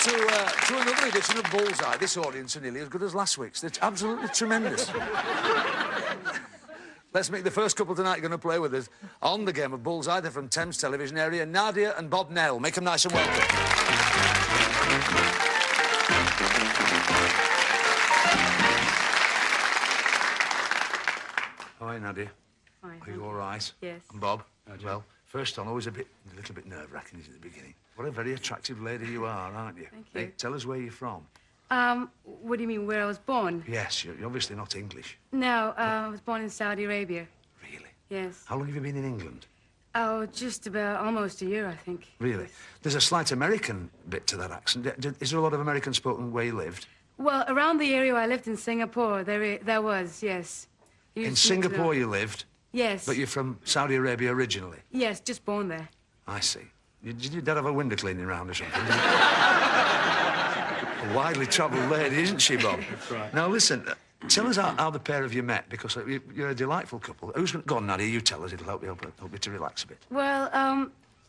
to another edition of Bullseye. This audience are nearly as good as last week's. They're absolutely tremendous. Let's meet the first couple tonight going to play with us on the game of Bullseye. They're from Thames Television area, Nadia and Bob Nell. Make them nice and welcome. All right, Nadia. Fine, Are you all right? Yes. And Bob? Well, first on, always a little bit nerve-wracking, isn't it, at the beginning? What a very attractive lady you are, aren't you? Thank you. Hey, tell us where you're from. What do you mean, where I was born? Yes, you're obviously not English. No, I was born in Saudi Arabia. Really? Yes. How long have you been in England? Oh, just about almost a year, I think. Really? Yes. There's a slight American bit to that accent. Is there a lot of American spoken where you lived? Well, around the area I lived in Singapore, there was, yes. In Singapore you lived? Yes. But you're from Saudi Arabia originally? Yes, just born there. I see. Did your dad have a window cleaning round or something? A widely travelled lady, isn't she, Bob? That's right. Now, listen, tell us how the pair of you met, because you're a delightful couple. Who's going to... Go on, Nadia, you tell us. It'll help you to relax a bit. Well,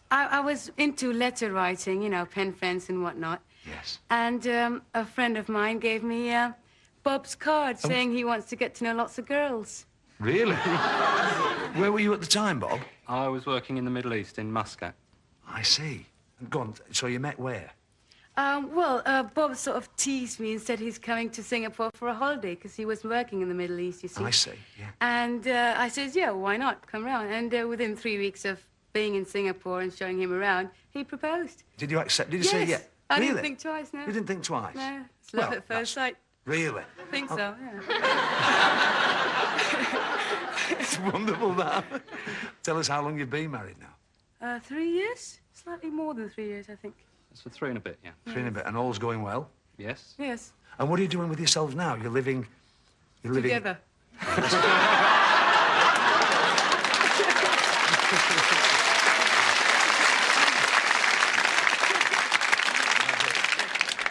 I was into letter writing, you know, pen friends and whatnot. Yes. And a friend of mine gave me Bob's card saying he wants to get to know lots of girls. Really? Where were you at the time, Bob? I was working in the Middle East, in Muscat. I see. Go on, so you met where? Bob sort of teased me and said he's coming to Singapore for a holiday because he was working in the Middle East, you see. I see, yeah. And I says, yeah, why not? Come round. And within 3 weeks of being in Singapore and showing him around, he proposed. Did you accept? Did you Yes. say yeah? I Really? didn't think twice, no. You didn't think twice? No, it's love at first sight. Really? I think so, yeah. It's wonderful, that. Tell us how long you've been married now. 3 years? Slightly more than 3 years, I think. It's for 3 and a bit, yeah. 3 and a bit, and all's going well? Yes. Yes. And what are you doing with yourselves now? You're living... Together.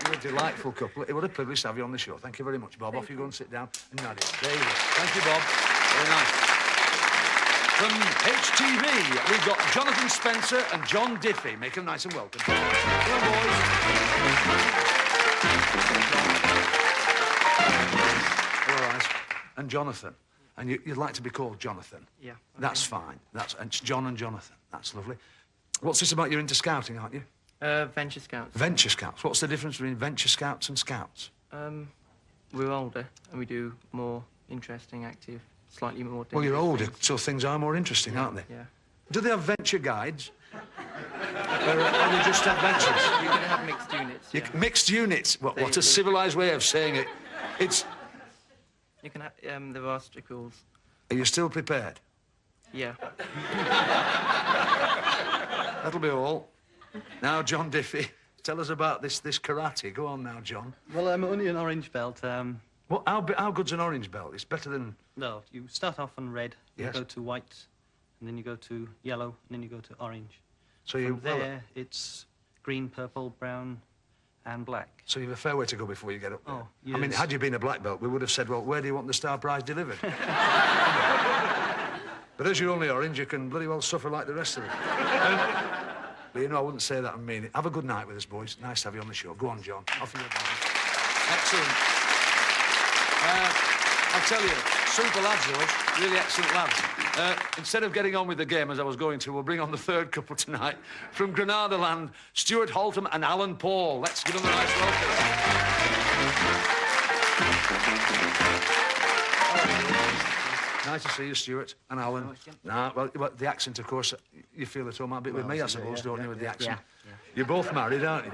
You're a delightful couple. What a privilege to have you on the show. Thank you very much, Bob. Off you go and sit down. And Nadia, there you go. Thank you, Bob. Very nice. From HTV, we've got Jonathan Spencer and John Diffie. Make them nice and welcome. Come on, boys. All right. And Jonathan. And you'd like to be called Jonathan? Yeah. Okay. That's fine. And it's John and Jonathan. That's lovely. What's this about? You're into scouting, aren't you? Venture Scouts. Venture Scouts. What's the difference between Venture Scouts and Scouts? We're older and we do more interesting, active, slightly more... Well, you're older, things. so things are more interesting, aren't they? Yeah. Do they have venture guides? Or they just adventures? You can have mixed units. Yeah. Mixed units? What a civilised way of saying it. It's... You can have the obstacles. Are you still prepared? Yeah. That'll be all. Now, John Diffie, tell us about this karate. Go on now, John. Well, I'm only an orange belt. How good's an orange belt? It's better than... No, you start off on red, Yes. you go to white, and then you go to yellow, and then you go to orange. So From there, it's green, purple, brown, and black. So you've a fair way to go before you get up there. Oh, I mean, yes. had you been a black belt, we would have said, well, where do you want the star prize delivered? But as you're only orange, you can bloody well suffer like the rest of them. But, you know, I wouldn't say that and mean it. Have a good night with us, boys. Nice to have you on the show. Go on, John. Off you go. Excellent. I'll tell you, super lads, those. Really excellent lads. Instead of getting on with the game as I was going to, we'll bring on the third couple tonight. From Granada land, Stuart Holtham and Alan Paul. Let's give them a nice welcome. Nice to see you, Stuart and Alan. Nah, well, the accent, of course, you feel at home a bit with me, I suppose, don't you, with the accent? Yeah. You're both married, aren't you?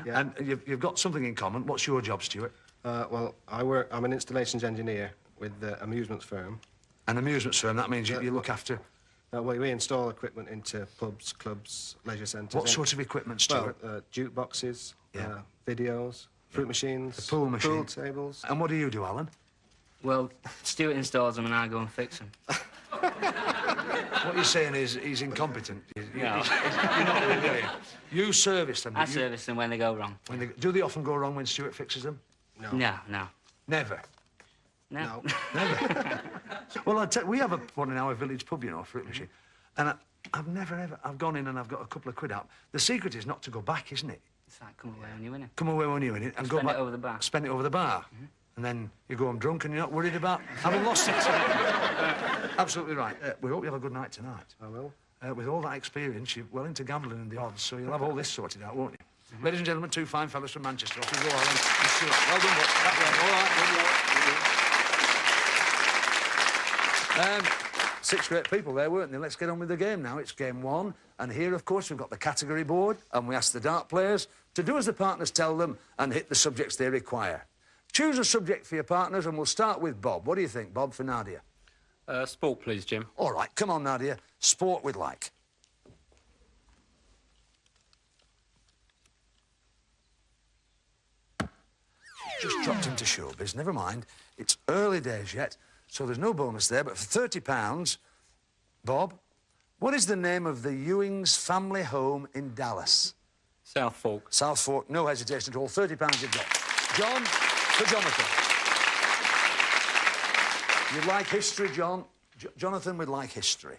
Yeah. And you've got something in common. What's your job, Stuart? Well, I'm an installations engineer with the amusements firm. An amusements firm, that means you look after... Well, we install equipment into pubs, clubs, leisure centres. What sort of equipment, Stuart? Well, jukeboxes, Yeah. Videos, fruit machines... The pool machine. Pool tables. And what do you do, Alan? Well, Stuart installs them and I go and fix them. What you're saying is he's incompetent. No. You're not really, are you? You service them. I service them when they go wrong. Do they often go wrong when Stuart fixes them? No. No. Never. No. Never. Well, we have one in our village pub, you know, a fruit machine. And I've never, ever... I've gone in and I've got a couple of quid out. The secret is not to go back, isn't it? It's like come away when you win it. Come away when you win it and go Spend back. it over the bar. Spend it over the bar. And then you go home drunk and you're not worried about having lost it. Absolutely right. We hope you have a good night tonight. I will. With all that experience, you're well into gambling and the odds, so you'll have all this sorted out, won't you? Ladies and gentlemen, two fine fellas from Manchester. Off you go, Alan. And Stuart. Well done, boys. That way. All right. 6 great people there, weren't there? Let's get on with the game now. It's game 1. And here, of course, we've got the category board, and we ask the dart players to do as the partners tell them and hit the subjects they require. Choose a subject for your partners, and we'll start with Bob. What do you think, Bob, for Nadia? Sport, please, Jim. All right, come on, Nadia. Sport we'd like. Just dropped into showbiz. Never mind. It's early days yet, so there's no bonus there. But for £30, Bob, what is the name of the Ewing's family home in Dallas? South Fork. South Fork. No hesitation at all. £30 you've got. John, for Jonathan. You'd like history, John? Jonathan would like history.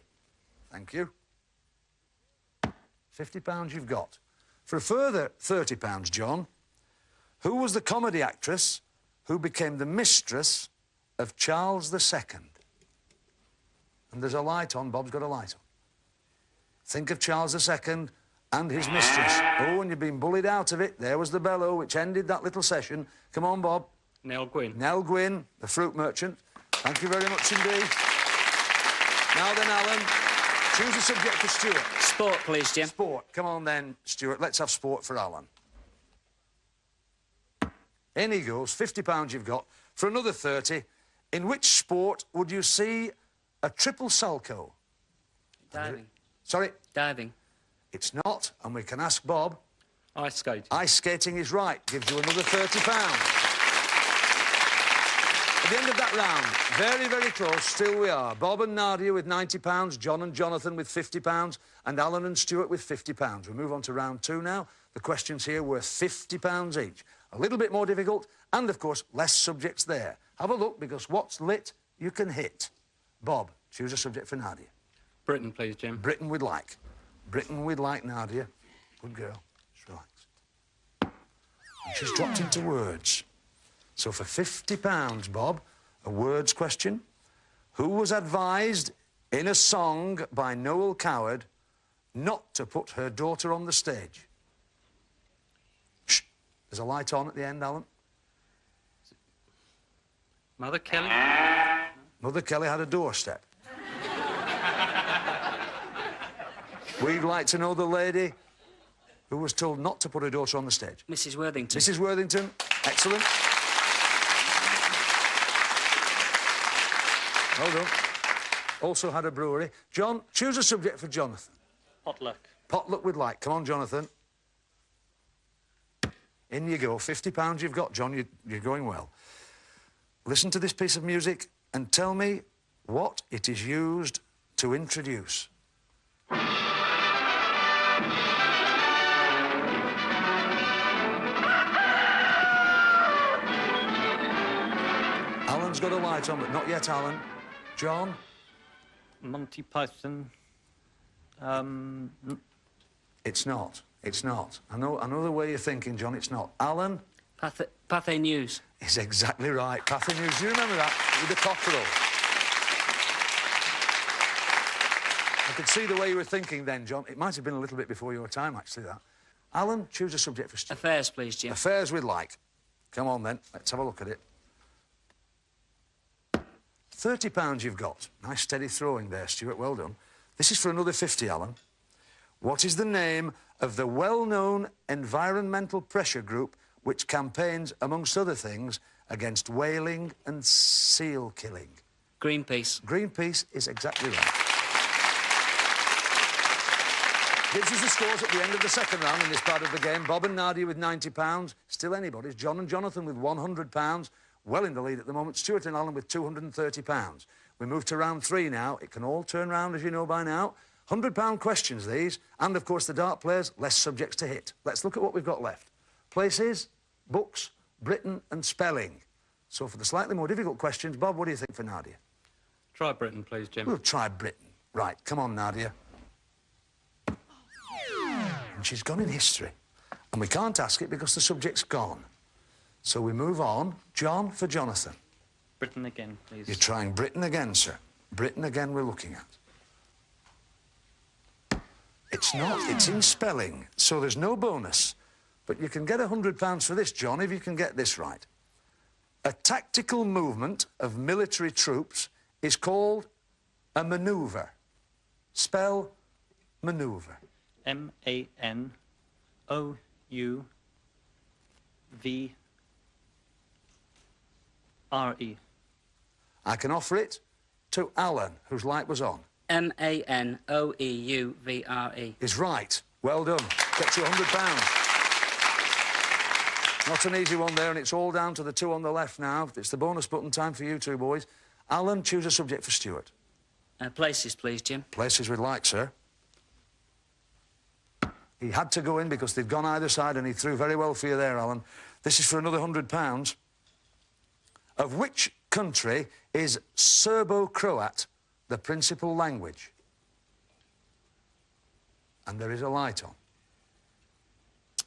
Thank you. £50 you've got. For a further £30, John, who was the comedy actress who became the mistress of Charles II? And there's a light on. Bob's got a light on. Think of Charles II and his mistress. Oh, and you've been bullied out of it. There was the bellow which ended that little session. Come on, Bob. Nell Gwynn. Nell Gwynn, the fruit merchant. Thank you very much indeed. Now then, Alan, choose a subject for Stuart. Sport, please, Jim. Sport. Come on then, Stuart. Let's have sport for Alan. In he goes. £50 you've got. For another 30, in which sport would you see a triple salcho? Diving. Sorry? Diving. It's not, and we can ask Bob. Ice skating. Ice skating is right. Gives you another £30. At the end of that round, very, very close, still we are. Bob and Nadia with £90, John and Jonathan with £50, and Alan and Stuart with £50. We move on to round 2 now. The questions here worth £50 each. A little bit more difficult, and, of course, less subjects there. Have a look, because what's lit, you can hit. Bob, choose a subject for Nadia. Britain, please, Jim. Britain we'd like. Britain we'd like, Nadia. Good girl. Just relax. And she's dropped into words. So for £50, Bob, a words question. Who was advised in a song by Noel Coward not to put her daughter on the stage? Shh. There's a light on at the end, Alan. Mother Kelly. Mother Kelly had a doorstep. We'd like to know the lady who was told not to put her daughter on the stage. Mrs. Worthington. Mrs. Worthington. Excellent. Well done. Also had a brewery. John, choose a subject for Jonathan. Potluck. Potluck we'd like. Come on, Jonathan. In you go. £50 you've got, John. You're going well. Listen to this piece of music and tell me what it is used to introduce. Alan's got a light on, but not yet, Alan. John? Monty Python. It's not. It's not. I know the way you're thinking, John. It's not. Alan? Pathé News. Is exactly right. Pathé News. Do you remember that? With the cockerel. I could see the way you were thinking then, John. It might have been a little bit before your time, actually, that. Alan, choose a subject for Stuart. Affairs, please, Jim. Affairs we'd like. Come on, then. Let's have a look at it. £30 you've got. Nice steady throwing there, Stuart. Well done. This is for another 50, Alan. What is the name of the well-known environmental pressure group which campaigns, amongst other things, against whaling and seal killing? Greenpeace. Greenpeace is exactly right. Gives us the scores at the end of the second round in this part of the game. Bob and Nadia with £90. Still anybody's. John and Jonathan with £100. Well in the lead at the moment. Stuart and Alan with £230. We move to round 3 now. It can all turn round, as you know by now. £100 questions, these. And, of course, the dart players, less subjects to hit. Let's look at what we've got left. Places, books, Britain and spelling. So for the slightly more difficult questions, Bob, what do you think for Nadia? Try Britain, please, Jim. We'll try Britain. Right, come on, Nadia. And she's gone in history. And we can't ask it because the subject's gone. So we move on. John for Jonathan. Britain again, please. You're trying Britain again, sir. Britain again we're looking at. It's not. It's in spelling, so there's no bonus. But you can get £100 for this, John, if you can get this right. A tactical movement of military troops is called a manoeuvre. Spell manoeuvre. M-A-N-O-U-V-R-E. I can offer it to Alan, whose light was on. M-A-N-O-E-U-V-R-E. Is right. Well done. Gets you £100. Not an easy one there, and it's all down to the two on the left now. It's the bonus button time for you two boys. Alan, choose a subject for Stuart. Places, please, Jim. Places we'd like, sir. He had to go in because they'd gone either side, and he threw very well for you there, Alan. This is for another £100. Of which country is Serbo-Croat the principal language? And there is a light on.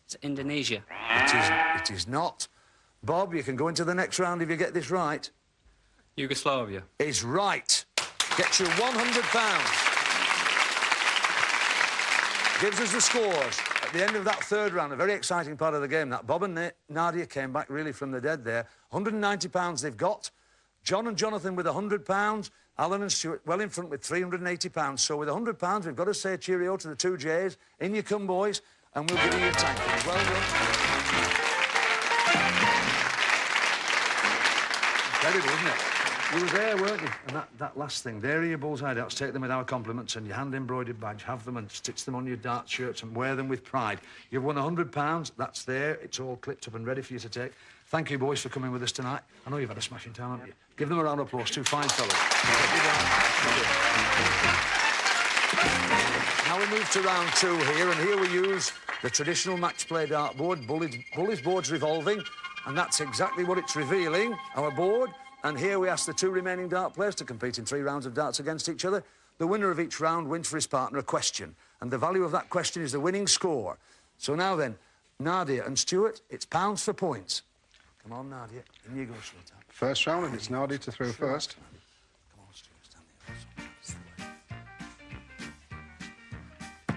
It's Indonesia. It is not. Bob, you can go into the next round if you get this right. Yugoslavia. Is right. Gets you £100. Gives us the scores. At the end of that third round, a very exciting part of the game, that Bob and Nadia came back really from the dead there. £190 they've got. John and Jonathan with £100. Alan and Stuart well in front with £380. So with £100, we've got to say cheerio to the two J's. In you come, boys, and we'll give you your tank. Well done. Incredible, isn't it? You were there, weren't you? And that last thing, there are your Bullseye darts. Take them with our compliments and your hand-embroidered badge. Have them and stitch them on your dart shirts and wear them with pride. You've won £100. That's there. It's all clipped up and ready for you to take. Thank you, boys, for coming with us tonight. I know you've had a smashing time, haven't you? Give them a round of applause. Two fine fellas. Now we move to round two here, and here we use the traditional match play dart board. Bully's board's revolving, and that's exactly what it's revealing, our board. And here we ask the two remaining dart players to compete in 3 rounds of darts against each other. The winner of each round wins for his partner a question, and the value of that question is the winning score. So now then, Nadia and Stuart, it's pounds for points. Come on, Nadia, in you go, sweetheart. First round, and it's Nadia to throw first. Come on, Stuart, stand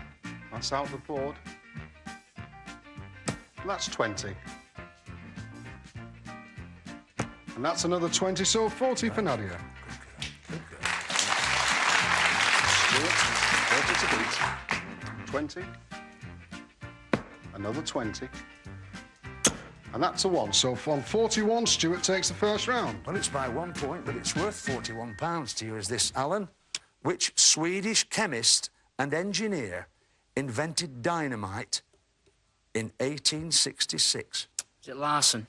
there. That's out the board. That's 20. And that's another 20, so 40 for Nadia. Good girl. Stuart, 40 to beat. 20. Another 20. And that's a 1. So on 41, Stuart takes the first round. Well, it's by 1 point, but it's worth £41 to you, is this, Alan? Which Swedish chemist and engineer invented dynamite in 1866? Is it Larson?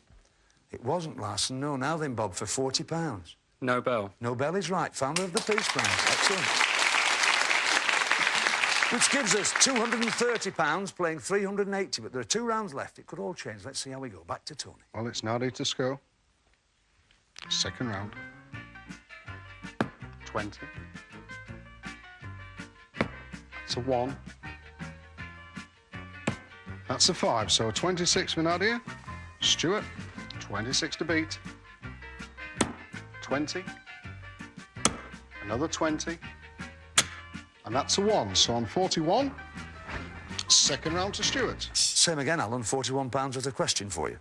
It wasn't Larson, no. Now then, Bob, for £40. Nobel. Nobel is right. Founder of the Peace Prize. Excellent. Which gives us £230, playing 380, but there are 2 rounds left. It could all change. Let's see how we go. Back to Tony. Well, it's Nadia to score. Second round. 20. That's a 1. That's a 5, so 26 for Nadia. Stuart, 26 to beat. 20. Another 20. And that's a 1, so on 41, second round to Stuart. Same again, Alan. £41 with a question for you.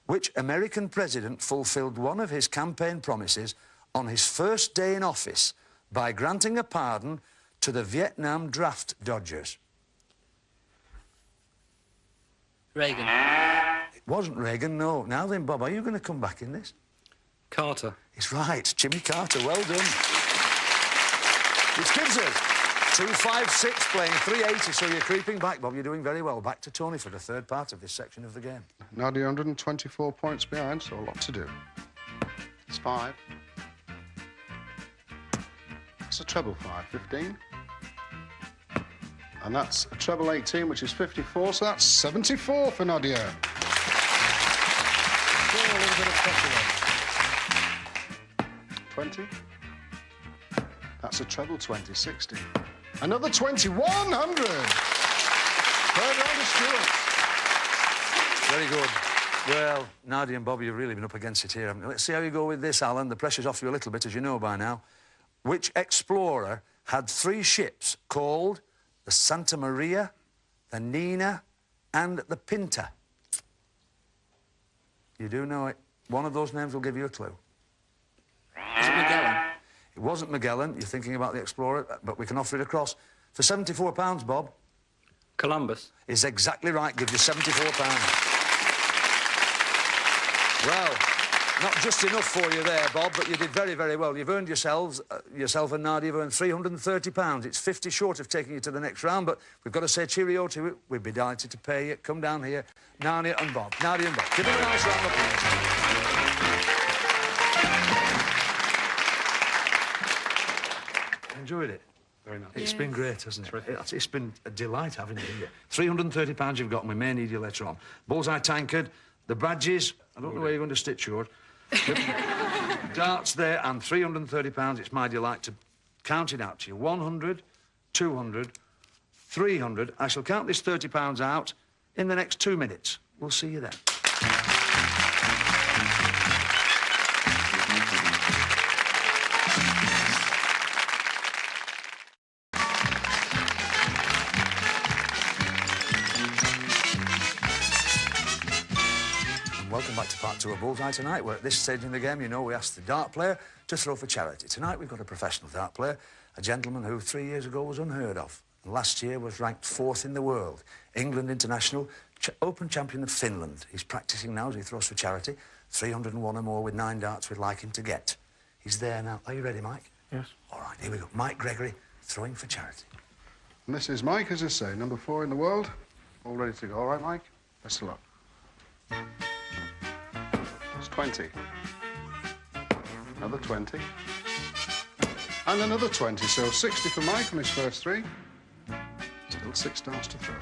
Which American president fulfilled one of his campaign promises on his first day in office by granting a pardon to the Vietnam draft dodgers? Reagan. It wasn't Reagan, no. Now then, Bob, are you going to come back in this? Carter. It's right. Jimmy Carter. Well done. Which gives us 256, playing 380, so you're creeping back, Bob. You're doing very well. Back to Tony for the third part of this section of the game. Nadia 124 points behind, so a lot to do. It's 5. That's a treble 5, 15. And that's a treble 18, which is 54, so that's 74 for Nadia. Still a little bit of pressure on. 20. That's a treble 20, 60. Another 20, 100. Third round of Stuart. Very good. Well, Nadia and Bobby, you've really been up against it here, haven't you? Let's see how you go with this, Alan. The pressure's off you a little bit, as you know by now. Which explorer had 3 ships called the Santa Maria, the Nina, and the Pinta? You do know it. One of those names will give you a clue. Is it Magellan? It wasn't Magellan. You're thinking about the explorer, but we can offer it across. For £74, Bob. Columbus. Is exactly right. Give you £74. Well, not just enough for you there, Bob, but you did very, very well. You've earned yourself and Nadia have earned £330. It's 50 short of taking you to the next round, but we've got to say cheerio to it. We'd be delighted to pay you. Come down here. Nadia and Bob. Nadia and Bob. Give them a nice round of applause. Enjoyed it? Very nice. It's been great, hasn't it? Terrific. It's been a delight having you here. £330 you've got, and we may need you later on. Bullseye tankard, the badges. I don't know where you're going to stitch yours. Darts there, and £330. It's my delight to count it out to you. 100, 200, 300. I shall count this £30 out in the next 2 minutes. We'll see you then. Welcome back to part 2 of Bullseye tonight. We're at this stage in the game, you know, we asked the dart player to throw for charity. Tonight we've got a professional dart player, a gentleman who 3 years ago was unheard of. And last year was ranked 4th in the world. England international, Open champion of Finland. He's practising now as he throws for charity. 301 or more with 9 darts we'd like him to get. He's there now. Are you ready, Mike? Yes. All right, here we go. Mike Gregory, throwing for charity. And this is Mike, as I say, number 4 in the world. All ready to go. All right, Mike? Best of luck. It's 20. Another 20. And another 20, so 60 for Mike on his first 3. Still 6 darts to throw.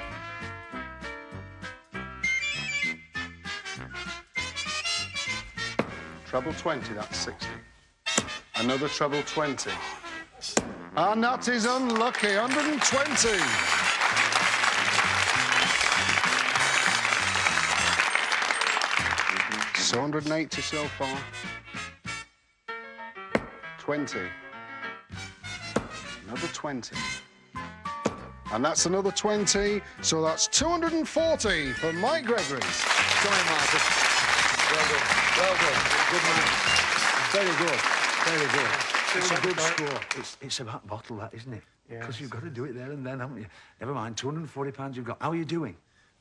Treble 20, that's 60. Another treble 20. And that is unlucky, 120. So 180 so far. 20. Another 20. And that's another 20, so that's 240 for Mike Gregory. Come in, Michael. Well done. Well done. Good man. Very good. Very good. It's a good score. It's about bottle, that, isn't it? Yeah. Because you've got to do it there and then, haven't you? Never mind, £240 you've got. How are you doing?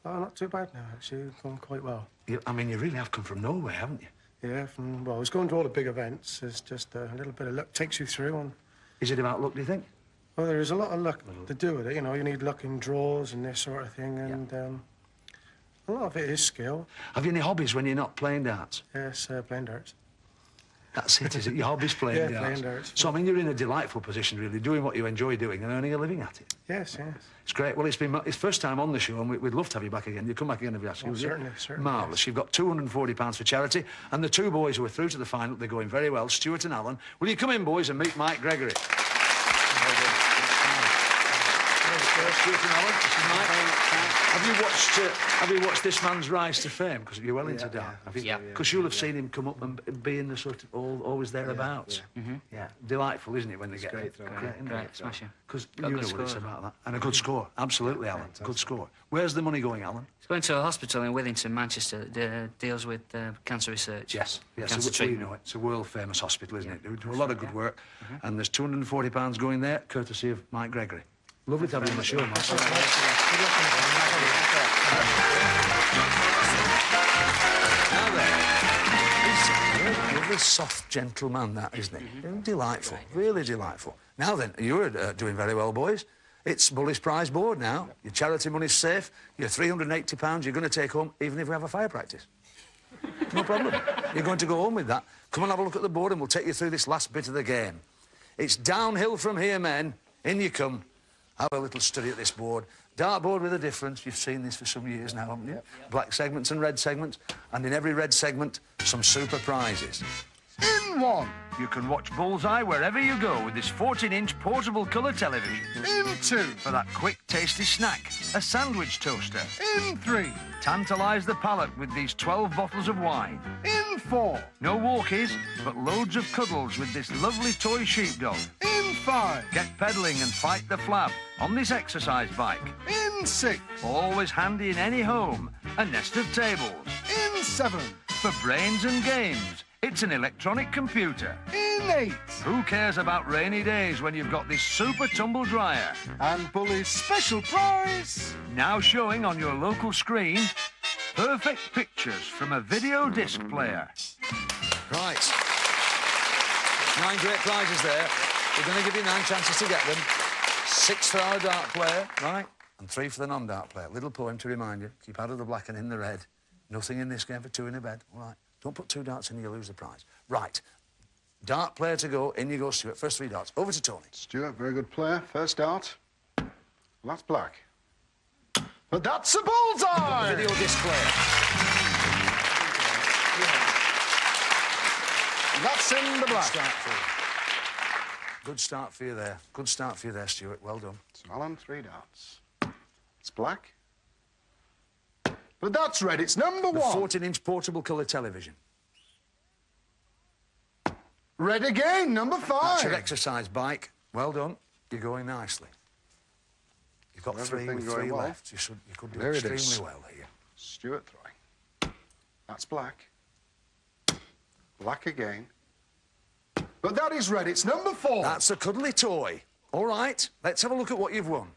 Oh, not too bad now, actually. We've gone quite well. I mean, you really have come from nowhere, haven't you? Yeah, well, it's going to all the big events. It's just a little bit of luck takes you through. And Is it about luck, do you think? well, there is a lot of luck to do with it. You know, you need luck in draws and this sort of thing, and a lot of it is skill. Have you any hobbies when you're not playing darts? Yes, playing darts. That's it, is it? Your hobby's playing Yeah, darts? playing darts. So, I mean, you're in a delightful position, really, doing what you enjoy doing and earning a living at it. Yes, yes. It's great. Well, it's first time on the show, and we'd love to have you back again. You come back again if you ask. Oh, certainly, certainly. Marvellous. Yes. You've got £240 for charity, and the 2 boys who are through to the final, they're going very well, Stuart and Alan. Will you come in, boys, and meet Mike Gregory? Well done. Stuart and Alan, this is Mike. Have you watched this man's rise to fame? Because you're well into dart. Yeah. Because you'll have seen him come up and be in the sort of always thereabouts. Yeah. Delightful, isn't it, when they get Great, smashing. because Got you a know good what it's score. about that. And a good score. Absolutely, Alan. Good score. Where's the money going, Alan? It's going to a hospital in Withington, Manchester, that deals with cancer research. Yes. Yes, Cancer we treatment. know it. It's a world-famous hospital, isn't it? They do a lot of good work. And there's £240 going there, courtesy of Mike Gregory. Lovely to have you on the show, Mike. Now then, he's a lovely, soft, gentle man, that, isn't he? Delightful, really delightful. Now then, you're doing very well, boys. It's Bully's prize board now. Your charity money's safe. Your £380 you're going to take home, even if we have a fire practice. No problem. You're going to go home with that. Come and have a look at the board and we'll take you through this last bit of the game. It's downhill from here, men. In you come. Have a little study at this board. Dartboard with a difference. You've seen this for some years now, haven't you? Black segments and red segments. And in every red segment, some super prizes. In In 1. You can watch Bullseye wherever you go with this 14-inch portable colour television. In 2. For that quick, tasty snack, a sandwich toaster. In 3. Tantalise the palate with these 12 bottles of wine. In 4. No walkies, but loads of cuddles with this lovely toy sheepdog. In 5. Get pedalling and fight the flab on this exercise bike. In 6. Always handy in any home, a nest of tables. In 7. For brains and games, it's an electronic computer. In 8. Who cares about rainy days when you've got this super tumble dryer? And Bully's special prize. Now showing on your local screen, perfect pictures from a video disc player. Right. 9 great prizes there. We're going to give you 9 chances to get them. 6 for our dart player, right? And 3 for the non-dart player. Little poem to remind you. Keep out of the black and in the red. Nothing in this game for 2 in a bed. All right. Don't put 2 darts in and you lose the prize. Right. Dart player to go. In you go, Stuart. First 3 darts. Over to Tony. Stuart, very good player. First dart. Well, that's black. But that's a bullseye! Video disc player. That's in the black. Start for you. Good start for you there. Good start for you there, Stuart. Well done. So Alan, 3 darts. It's black. But that's red. It's number The 1. 14-inch portable colour television. Red again, number 5. That's your exercise bike. Well done. You're going nicely. You've got 3 Everything with going 3 well. left. You could do There it is. extremely well here. Stuart throwing. That's black. Black again. But that is red. It's number 4. That's a cuddly toy. All right, let's have a look at what you've won.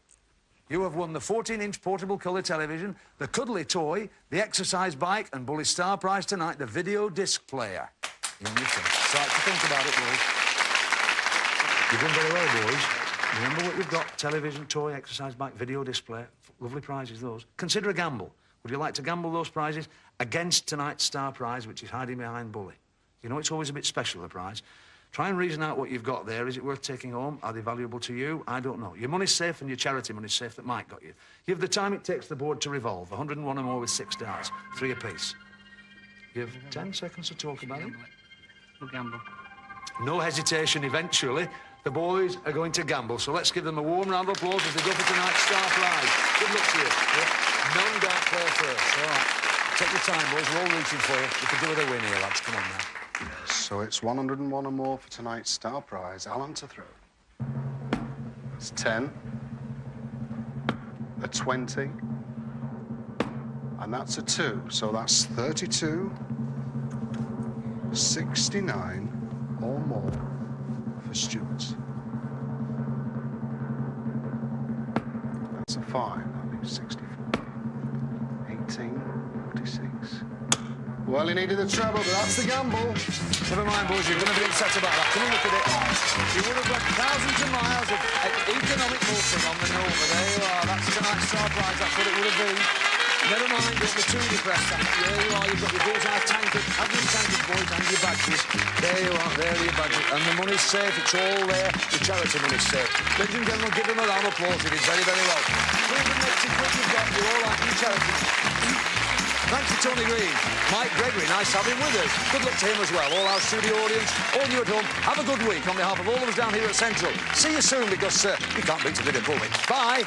You have won the 14-inch portable colour television, the cuddly toy, the exercise bike, and Bully's star prize tonight, the video disc player. In your thing. Start to think about it, boys. You've done very well, boys. Remember what you've got: television, toy, exercise bike, video disc player. Lovely prizes, those. Consider a gamble. Would you like to gamble those prizes against tonight's star prize, which is hiding behind Bully? You know, it's always a bit special, the prize. Try and reason out what you've got there. Is it worth taking home? Are they valuable to you? I don't know. Your money's safe and your charity money's safe that Mike got you. You have the time it takes the board to revolve. 101 or more with 6 darts. 3 apiece. You have 10 seconds to talk about it. We'll gamble. No hesitation. Eventually, the boys are going to gamble. So let's give them a warm round of applause as they go for tonight's star prize. Good luck to you. Yeah. Non-dart player first. All right. Take your time, boys. We're all rooting for you. You could do with a win here, lads. Come on now. So it's 101 or more for tonight's star prize. Alan to throw. It's 10. A 20. And that's a 2. So that's 32. 69 or more for Stuart. That's a 5. That leaves 64. 18. 46. Well, he needed the treble, but that's the gamble. Never mind, boys, you're going to be upset about that. Come and look at it. You would have got thousands of miles of economic motoring on the note, but there you are. That's tonight's star prize. That's what it would have been. Never mind, don't be too depressed. There you are. You've got your Bullseye tankard. Have your tankard, boys, and your badges. There you are. There are your badges. And the money's safe. It's all there. The charity money's safe. Ladies and gentlemen, give them a round of applause. They did very, very well. 380 quid you've got. You're all out in charity. Thanks to Tony Green. Mike Gregory, nice to have him with us. Good luck to him as well. All our studio audience, all you at home, have a good week on behalf of all of us down here at Central. See you soon, because you can't beat a bit of bully. Bye.